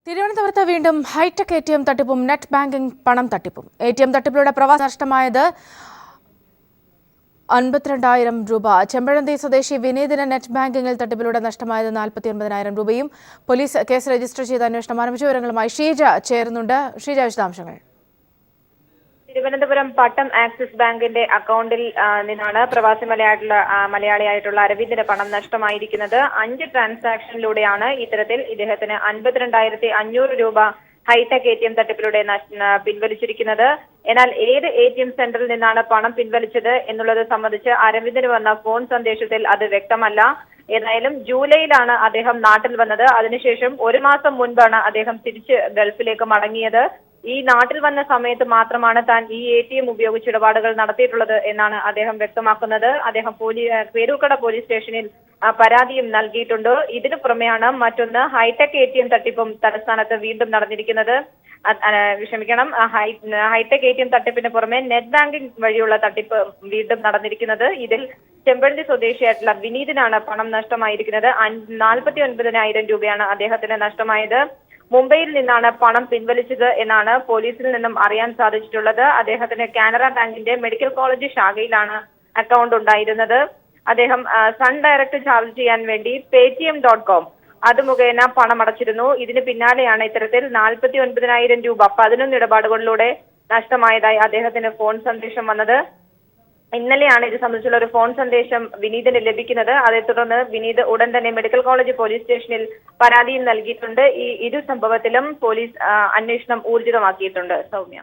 തിരുവനന്തപുരത്ത് വീണ്ടും hi tech ATM തട്ടിപ്പും നെറ്റ് ബാങ്കിംഗ് പണം തട്ടിപ്പും. ATM തട്ടിപ്പിലൂടെ പ്രവാസി നഷ്ടമായത് 52,000 രൂപ. ചെമ്പഴന്തി സ്വദേശി വിനീതിന് നെറ്റ് ബാങ്കിംഗിൽ തട്ടിപ്പിലൂടെ നഷ്ടമായത് 49,000 രൂപയും. പോലീസ് കേസ് രജിസ്റ്റർ ചെയ്ത് അന്വേഷണം ആരംഭിച്ച വിവരങ്ങളുമായി ഷീജ ചേരുന്നുണ്ട്. ഷീജ, വിശദാംശങ്ങൾ. തിരുവനന്തപുരം പട്ടം ആക്സിസ് ബാങ്കിന്റെ അക്കൗണ്ടിൽ നിന്നാണ് പ്രവാസി മലയാളിയായിട്ടുള്ള അരവിന്ദിന് പണം നഷ്ടമായിരിക്കുന്നത്. 5 ട്രാൻസാക്ഷനിലൂടെയാണ് ഇത്തരത്തിൽ ഇദ്ദേഹത്തിന് 52,500 രൂപ ഹൈടെക് ATM തട്ടിപ്പിലൂടെ പിൻവലിച്ചിരിക്കുന്നത്. എന്നാൽ ഏത് ATM സെന്ററിൽ നിന്നാണ് പണം പിൻവലിച്ചത് എന്നുള്ളത് സംബന്ധിച്ച് അരവിന്ദിന് വന്ന ഫോൺ സന്ദേശത്തിൽ അത് വ്യക്തമല്ല. ഏതായാലും ജൂലൈയിലാണ് അദ്ദേഹം നാട്ടിൽ വന്നത്. അതിനുശേഷം 1 മാസം മുൻപാണ് അദ്ദേഹം തിരിച്ച് ഗൾഫിലേക്ക് മടങ്ങിയത്. ഈ നാട്ടിൽ വന്ന സമയത്ത് മാത്രമാണ് താൻ ഈ ATM ഉപയോഗിച്ച് ഇടപാടുകൾ നടത്തിയിട്ടുള്ളത് എന്നാണ് അദ്ദേഹം വ്യക്തമാക്കുന്നത്. അദ്ദേഹം പേരൂർക്കട പോലീസ് സ്റ്റേഷനിൽ പരാതിയും നൽകിയിട്ടുണ്ട്. ഇതിനു പുറമെയാണ് മറ്റൊന്ന് ഹൈടെക് ATM തട്ടിപ്പും തലസ്ഥാനത്ത് വീണ്ടും നടന്നിരിക്കുന്നത്. ഹൈടെക് ATM തട്ടിപ്പിന് പുറമെ നെറ്റ് ബാങ്കിംഗ് വഴിയുള്ള തട്ടിപ്പ് വീണ്ടും നടന്നിരിക്കുന്നത്. ഇതിൽ ചെമ്പഴന്തി സ്വദേശിയായിട്ടുള്ള വിനീതിനാണ് പണം നഷ്ടമായിരിക്കുന്നത്. 49,000 രൂപയാണ് അദ്ദേഹത്തിന് നഷ്ടമായത്. മുംബൈയിൽ നിന്നാണ് പണം പിൻവലിച്ചത് എന്നാണ് പോലീസിൽ നിന്നും അറിയാൻ സാധിച്ചിട്ടുള്ളത്. അദ്ദേഹത്തിന് കാനറ ബാങ്കിന്റെ മെഡിക്കൽ കോളേജ് ശാഖയിലാണ് അക്കൗണ്ട് ഉണ്ടായിരുന്നത്. അദ്ദേഹം സൺ ഡയറക്ട് ചാർജ് ചെയ്യാൻ വേണ്ടി paytm.com അത് മുഖേന പണം അടച്ചിരുന്നു. ഇതിന് പിന്നാലെയാണ് ഇത്തരത്തിൽ 49,000 രൂപ 11 ഇടപാടുകളിലൂടെ നഷ്ടമായതായി അദ്ദേഹത്തിന് ഫോൺ സന്ദേശം വന്നത്. ഇന്നലെയാണ് ഇത് സംബന്ധിച്ചുള്ള ഒരു ഫോൺ സന്ദേശം വിനീതിന് ലഭിക്കുന്നത്. അതേ തുടർന്ന് വിനീത് ഉടൻ തന്നെ മെഡിക്കൽ കോളേജ് പോലീസ് സ്റ്റേഷനിൽ പരാതിയും നൽകിയിട്ടുണ്ട്. ഈ ഇരു സംഭവത്തിലും പോലീസ് അന്വേഷണം ഊർജിതമാക്കിയിട്ടുണ്ട്. സൗമ്യ.